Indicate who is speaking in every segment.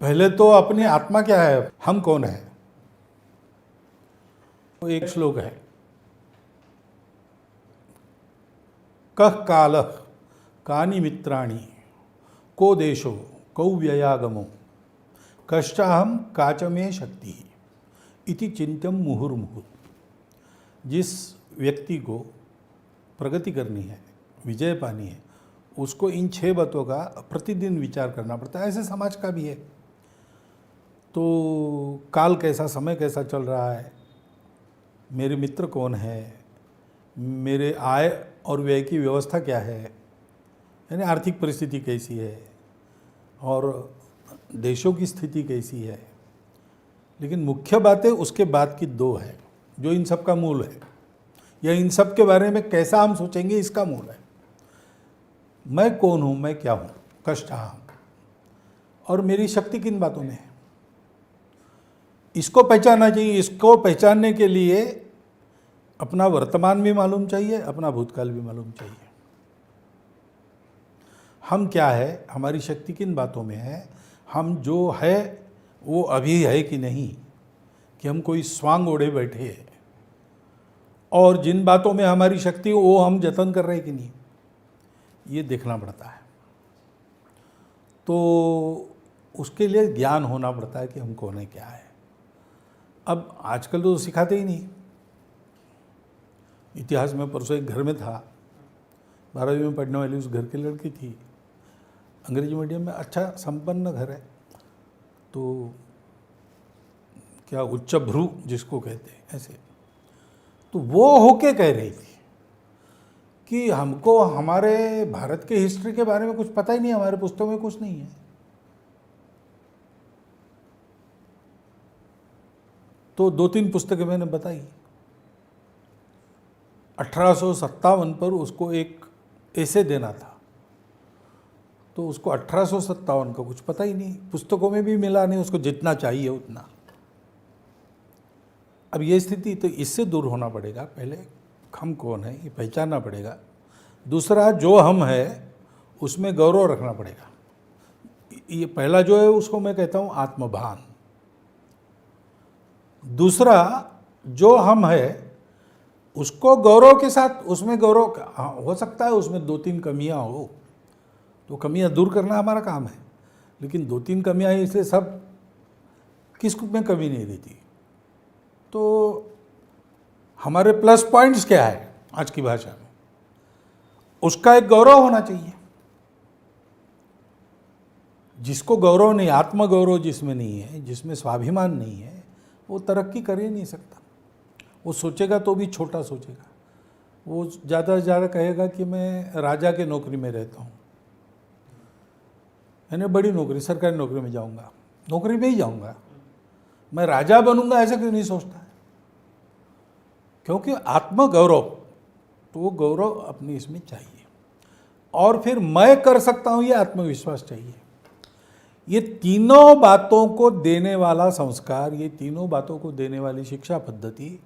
Speaker 1: पहले तो अपनी आत्मा क्या है, हम कौन है। तो एक श्लोक है, कः कालः कानि मित्राणि को देशो कौ व्ययागमो कश्चाहम काचमे शक्ति इति चिंत्यम मुहुर्मुहुः। जिस व्यक्ति को प्रगति करनी है, विजय पानी है, उसको इन 6 बातों का प्रतिदिन विचार करना पड़ता है। ऐसे समाज का भी है। तो काल कैसा, समय कैसा चल रहा है, मेरे मित्र कौन है, मेरे आय और व्यय की व्यवस्था क्या है, यानी आर्थिक परिस्थिति कैसी है और देशों की स्थिति कैसी है। लेकिन मुख्य बातें उसके बाद की 2 है जो इन सब का मूल है, या इन सब के बारे में कैसा हम सोचेंगे इसका मूल है। मैं कौन हूँ, मैं क्या हूँ, कष्टाहम, और मेरी शक्ति किन बातों में है, इसको पहचानना चाहिए। इसको पहचानने के लिए अपना वर्तमान भी मालूम चाहिए, अपना भूतकाल भी मालूम चाहिए। हम क्या है, हमारी शक्ति किन बातों में है, हम जो है वो अभी है कि नहीं, कि हम कोई स्वांग ओढ़े बैठे हैं, और जिन बातों में हमारी शक्ति वो हम जतन कर रहे हैं कि नहीं, ये देखना पड़ता है। तो उसके लिए ज्ञान होना पड़ता है कि हम कौन है, क्या है। अब आजकल तो सिखाते ही नहीं। इतिहास में परसों एक घर में था, 12वीं में पढ़ने वाली उस घर की लड़की थी, अंग्रेजी मीडियम में, अच्छा संपन्न घर है। तो क्या उच्च भ्रू जिसको कहते हैं, ऐसे। तो वो होके कह रही थी कि हमको हमारे भारत के हिस्ट्री के बारे में कुछ पता ही नहीं, हमारे पुस्तकों में कुछ नहीं है। तो 2-3 पुस्तकें मैंने बताई। 1857 पर उसको एक ऐसे देना था, तो उसको 1857 का कुछ पता ही नहीं, पुस्तकों में भी मिला नहीं उसको जितना चाहिए उतना। अब ये स्थिति, तो इससे दूर होना पड़ेगा। पहले हम कौन है ये पहचानना पड़ेगा। दूसरा, जो हम है उसमें गौरव रखना पड़ेगा। ये पहला जो है उसको मैं कहता हूँ आत्मभान। दूसरा, जो हम है उसको गौरव के साथ, उसमें गौरव हो सकता है उसमें 2-3 कमियां हो, तो कमियां दूर करना हमारा काम है। लेकिन 2-3 कमियां हैं इसलिए सब किस में कमी नहीं रहती। तो हमारे प्लस पॉइंट्स क्या है आज की भाषा में, उसका एक गौरव होना चाहिए। जिसको गौरव नहीं, आत्मगौरव जिसमें नहीं है, जिसमें स्वाभिमान नहीं है, वो तरक्की कर ही नहीं सकता। वो सोचेगा तो भी छोटा सोचेगा। वो ज़्यादा से ज़्यादा कहेगा कि मैं राजा के नौकरी में रहता हूँ, यानी बड़ी नौकरी, सरकारी नौकरी में जाऊँगा, नौकरी में ही जाऊँगा, मैं राजा बनूंगा, ऐसा क्यों नहीं सोचता है। क्योंकि आत्मगौरव, तो वो गौरव अपनी इसमें चाहिए। और फिर मैं कर सकता हूँ, ये आत्मविश्वास चाहिए। ये तीनों बातों को देने वाला संस्कार, ये तीनों बातों को देने वाली शिक्षा पद्धति,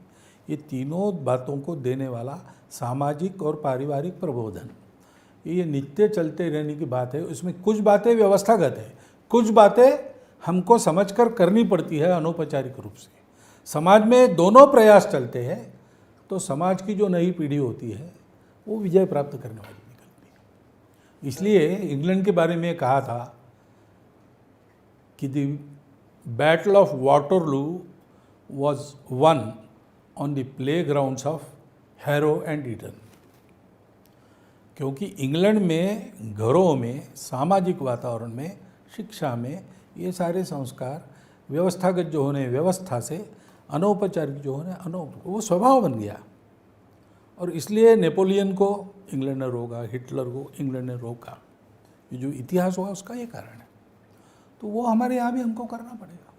Speaker 1: ये तीनों बातों को देने वाला सामाजिक और पारिवारिक प्रबोधन, ये नित्य चलते रहने की बात है। उसमें कुछ बातें व्यवस्थागत है, कुछ बातें हमको समझकर करनी पड़ती है अनौपचारिक रूप से। समाज में दोनों प्रयास चलते हैं तो समाज की जो नई पीढ़ी होती है वो विजय प्राप्त करने वाली निकलती है। इसलिए इंग्लैंड के बारे में कहा था कि the battle of Waterloo was one on the play grounds of harrow and Eden. क्योंकि इंग्लैंड में घरों में, सामाजिक वातावरण में, शिक्षा में ये सारे संस्कार व्यवस्थागत जो होने व्यवस्था से, अनौपचारिक जो होने वो स्वभाव बन गया। और इसलिए नेपोलियन को इंग्लैंड ने रोका, हिटलर को इंग्लैंड ने रोका। ये जो इतिहास हुआ उसका ये कारण है। तो वो हमारे यहाँ भी हमको करना पड़ेगा।